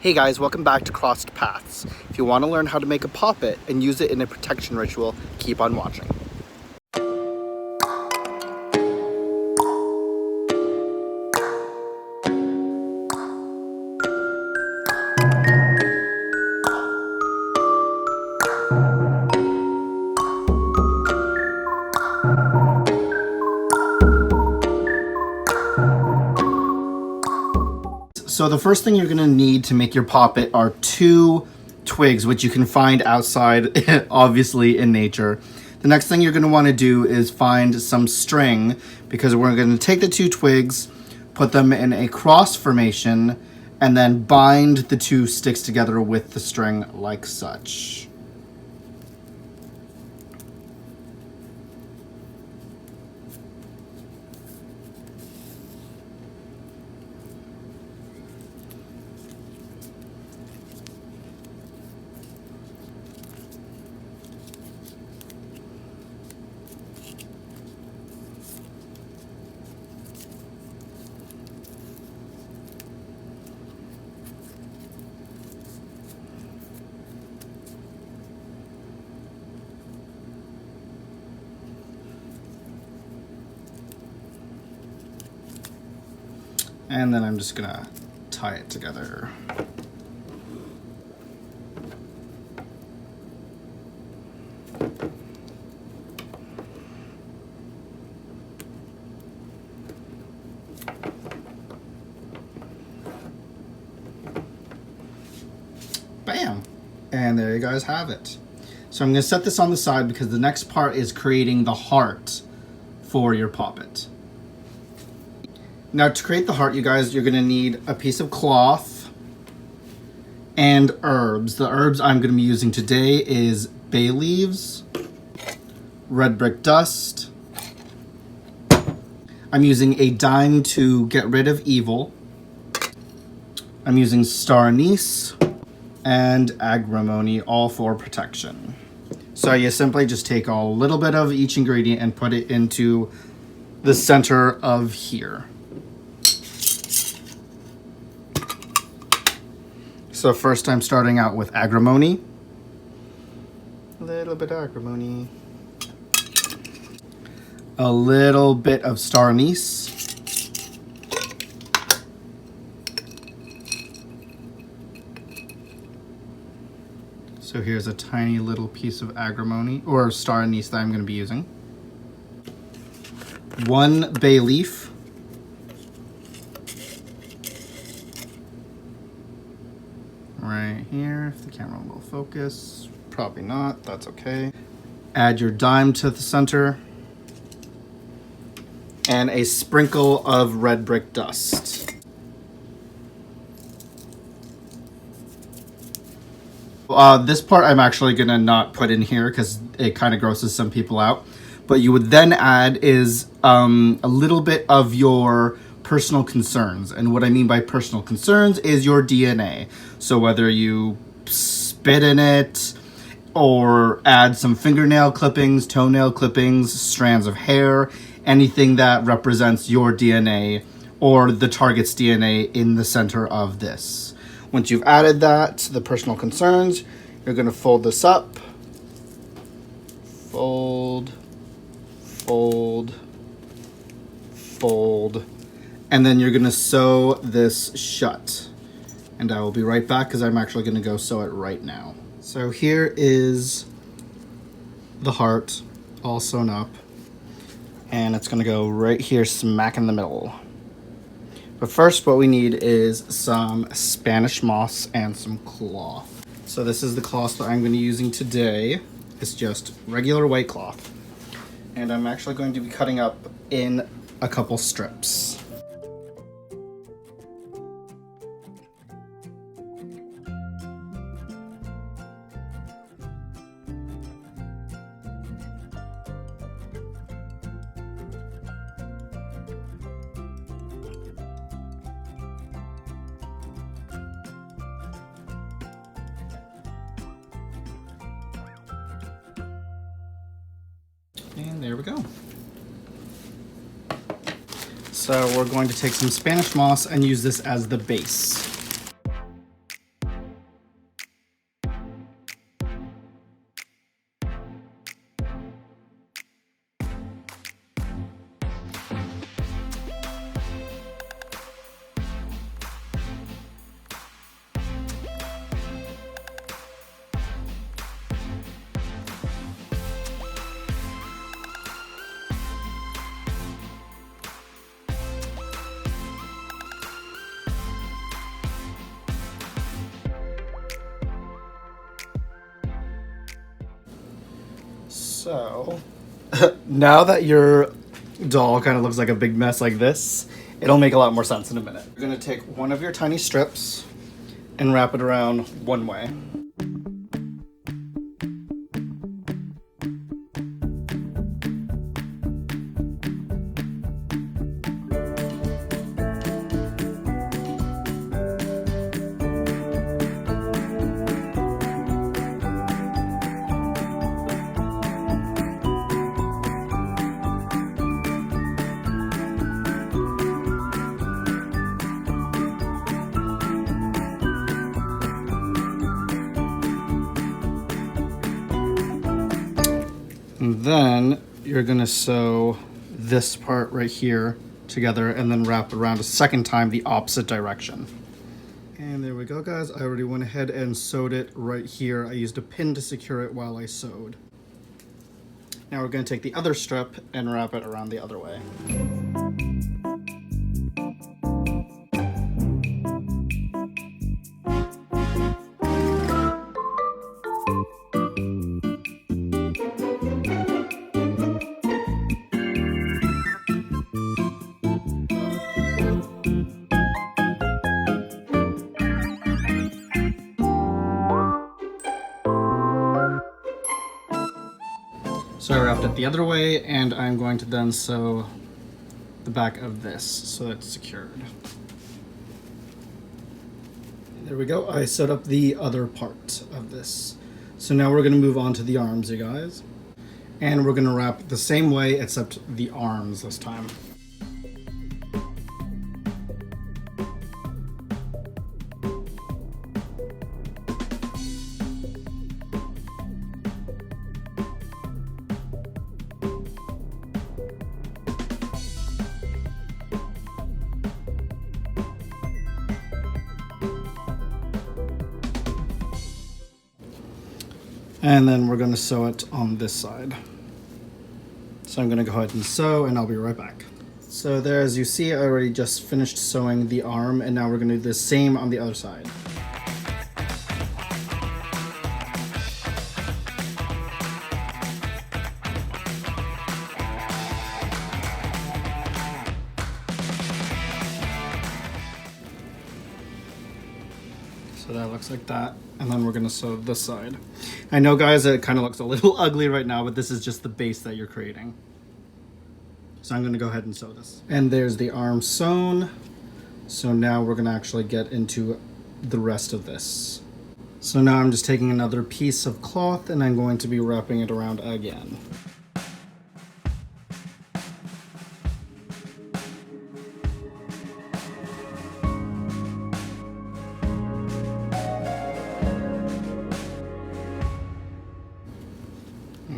Hey guys, welcome back to Crossed Paths. If you want to learn how to make a poppet and use it in a protection ritual, keep on watching. So the first thing you're going to need to make your poppet are 2 twigs, which you can find outside, obviously, in nature. The next thing you're going to want to do is find some string, because we're going to take the 2 twigs, put them in a cross formation, and then bind the 2 sticks together with the string like such. And then I'm just gonna tie it together. Bam! And there you guys have it. So I'm gonna set this on the side because the next part is creating the heart for your poppet. Now to create the heart, you guys, you're gonna need a piece of cloth and herbs. The herbs I'm gonna be using today is bay leaves, red brick dust. I'm using a dime to get rid of evil. I'm using star anise and agrimony, all for protection. So you simply just take a little bit of each ingredient and put it into the center of here. So first I'm starting out with agrimony. A little bit of agrimony. A little bit of star anise. So here's a tiny little piece of agrimony, or star anise, that I'm going to be using. 1 bay leaf. Right here, if the camera will focus. Probably not, that's okay. Add your dime to the center. And a sprinkle of red brick dust. This part I'm actually gonna not put in here because it kind of grosses some people out. But you would then add is a little bit of your personal concerns. And what I mean by personal concerns is your DNA. So whether you spit in it or add some fingernail clippings, toenail clippings, strands of hair, anything that represents your DNA or the target's DNA in the center of this. Once you've added that to the personal concerns, you're going to fold this up. Fold, fold, fold. And then you're going to sew this shut. And I will be right back because I'm actually going to go sew it right now. So here is the heart all sewn up. And it's going to go right here smack in the middle. But first what we need is some Spanish moss and some cloth. So this is the cloth that I'm going to be using today. It's just regular white cloth. And I'm actually going to be cutting up in a couple strips. And there we go. So we're going to take some Spanish moss and use this as the base. So, now that your doll kind of looks like a big mess like this, it'll make a lot more sense in a minute. You're gonna take one of your tiny strips and wrap it around one way. And then you're gonna sew this part right here together and then wrap it around a second time the opposite direction. And there we go, guys. I already went ahead and sewed it right here. I used a pin to secure it while I sewed. Now we're gonna take the other strip and wrap it around the other way. So I wrapped it the other way, and I'm going to then sew the back of this so it's secured. There we go. I sewed up the other part of this. So now we're going to move on to the arms, you guys. And we're going to wrap the same way except the arms this time. And then we're going to sew it on this side. So I'm going to go ahead and sew, and I'll be right back. So there, as you see, I already just finished sewing the arm, and now we're going to do the same on the other side. So that looks like that. And then we're gonna sew this side. I know, guys, it kind of looks a little ugly right now, but this is just the base that you're creating. So I'm gonna go ahead and sew this. And there's the arm sewn. So now we're gonna actually get into the rest of this. So now I'm just taking another piece of cloth and I'm going to be wrapping it around again.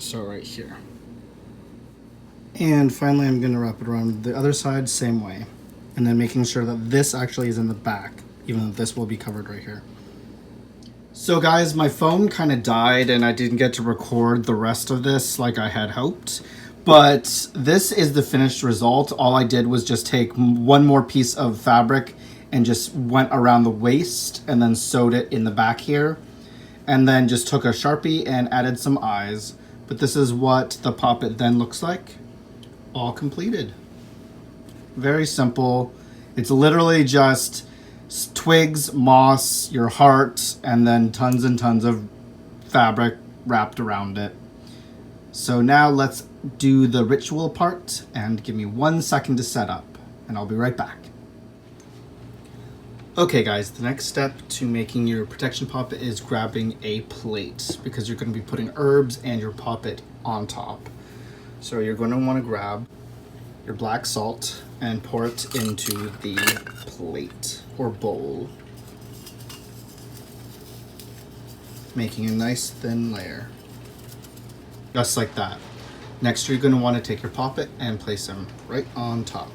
So right here. And finally I'm going to wrap it around the other side same way, and then making sure that this actually is in the back, even though this will be covered right here. So guys, my phone kind of died and I didn't get to record the rest of this like I had hoped, but this is the finished result. All I did was just take one more piece of fabric and just went around the waist and then sewed it in the back here, and then just took a Sharpie and added some eyes. But this is what the Poppet then looks like, all completed. Very simple. It's literally just twigs, moss, your heart, and then tons and tons of fabric wrapped around it. So now let's do the ritual part, and give me 1 second to set up, and I'll be right back. Okay guys, the next step to making your protection poppet is grabbing a plate, because you're going to be putting herbs and your poppet on top. So you're going to want to grab your black salt and pour it into the plate or bowl, making a nice thin layer, just like that. Next, you're going to want to take your poppet and place them right on top.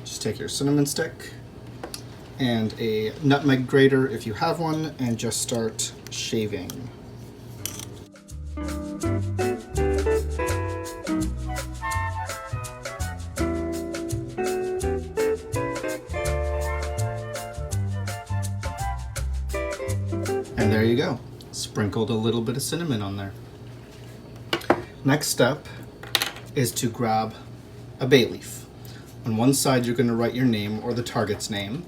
Just take your cinnamon stick and a nutmeg grater if you have one, and just start shaving. And there you go. Sprinkled a little bit of cinnamon on there. Next step is to grab a bay leaf. On one side, you're going to write your name or the target's name.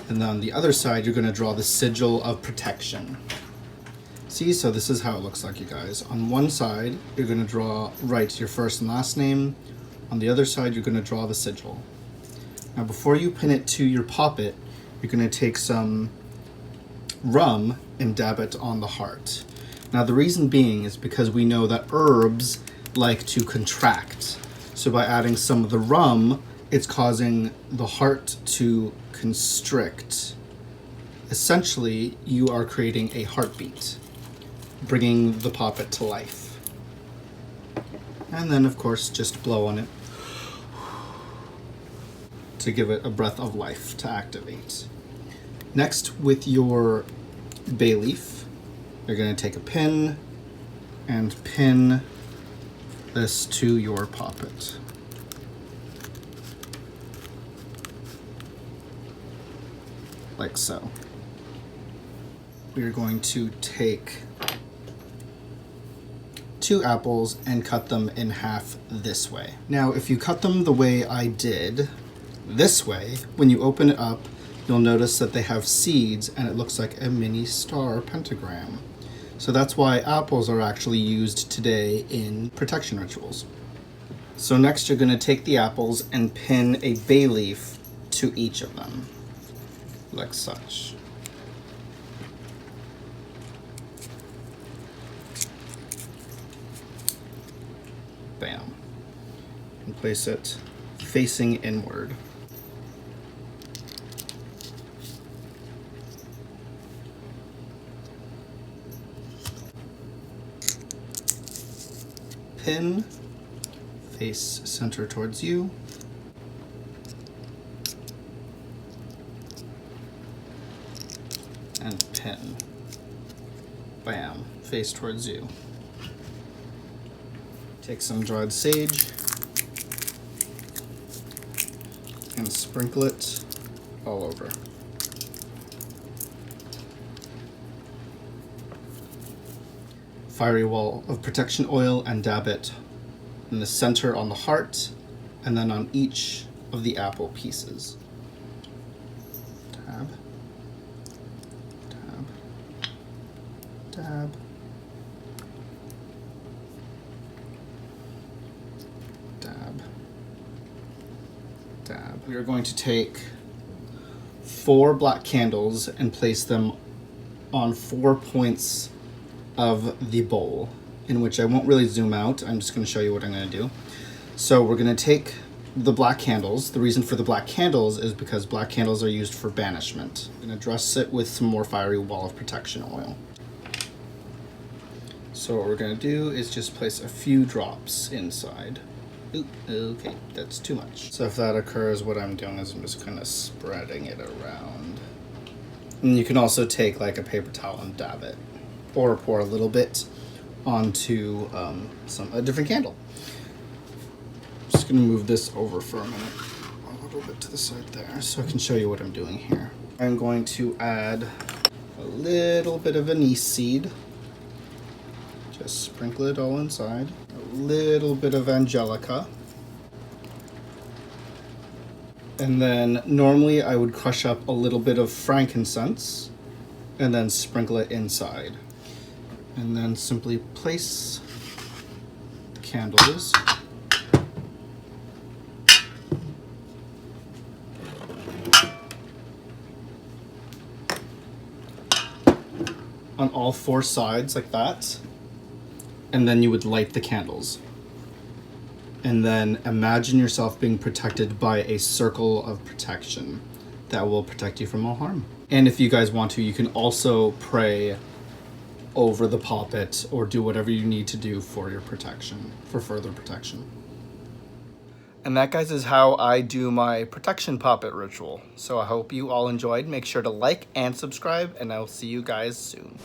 And then on the other side, you're going to draw the sigil of protection. See, so this is how it looks like, you guys. On one side, you're going to write your first and last name. On the other side, you're going to draw the sigil. Now, before you pin it to your poppet, you're going to take some rum and dab it on the heart. Now, the reason being is because we know that herbs like to contract. So by adding some of the rum, it's causing the heart to constrict. Essentially, you are creating a heartbeat, bringing the poppet to life. And then, of course, just blow on it to give it a breath of life to activate. Next, with your bay leaf, you're going to take a pin and pin this to your poppet. Like so. We're going to take 2 apples and cut them in half this way. Now, if you cut them the way I did, this way, when you open it up, you'll notice that they have seeds and it looks like a mini star pentagram. So that's why apples are actually used today in protection rituals. So next you're going to take the apples and pin a bay leaf to each of them, like such. Bam. And place it facing inward. Pin, face center towards you. And pin. Bam, face towards you. Take some dried sage and sprinkle it all over. Fiery wall of protection oil and dab it in the center on the heart and then on each of the apple pieces. Dab, dab, dab, dab, dab. We are going to take 4 black candles and place them on 4 points of the bowl, in which I won't really zoom out. I'm just going to show you what I'm going to do. So we're going to take the black candles. The reason for the black candles is because black candles are used for banishment. I'm going to dress it with some more fiery wall of protection oil. So what we're going to do is just place a few drops inside. Ooh, okay, that's too much. So if that occurs, what I'm doing is I'm just kind of spreading it around. And you can also take like a paper towel and dab it, or pour a little bit onto a different candle. I'm just gonna move this over for a minute, a little bit to the side there, so I can show you what I'm doing here. I'm going to add a little bit of anise seed. Just sprinkle it all inside. A little bit of angelica. And then normally I would crush up a little bit of frankincense and then sprinkle it inside. And then simply place the candles on all 4 sides like that. And then you would light the candles. And then imagine yourself being protected by a circle of protection that will protect you from all harm. And if you guys want to, you can also pray over the poppet or do whatever you need to do for your protection, for further protection. And that, guys, is how I do my protection poppet ritual. So I hope you all enjoyed. Make sure to like and subscribe, and I'll see you guys soon.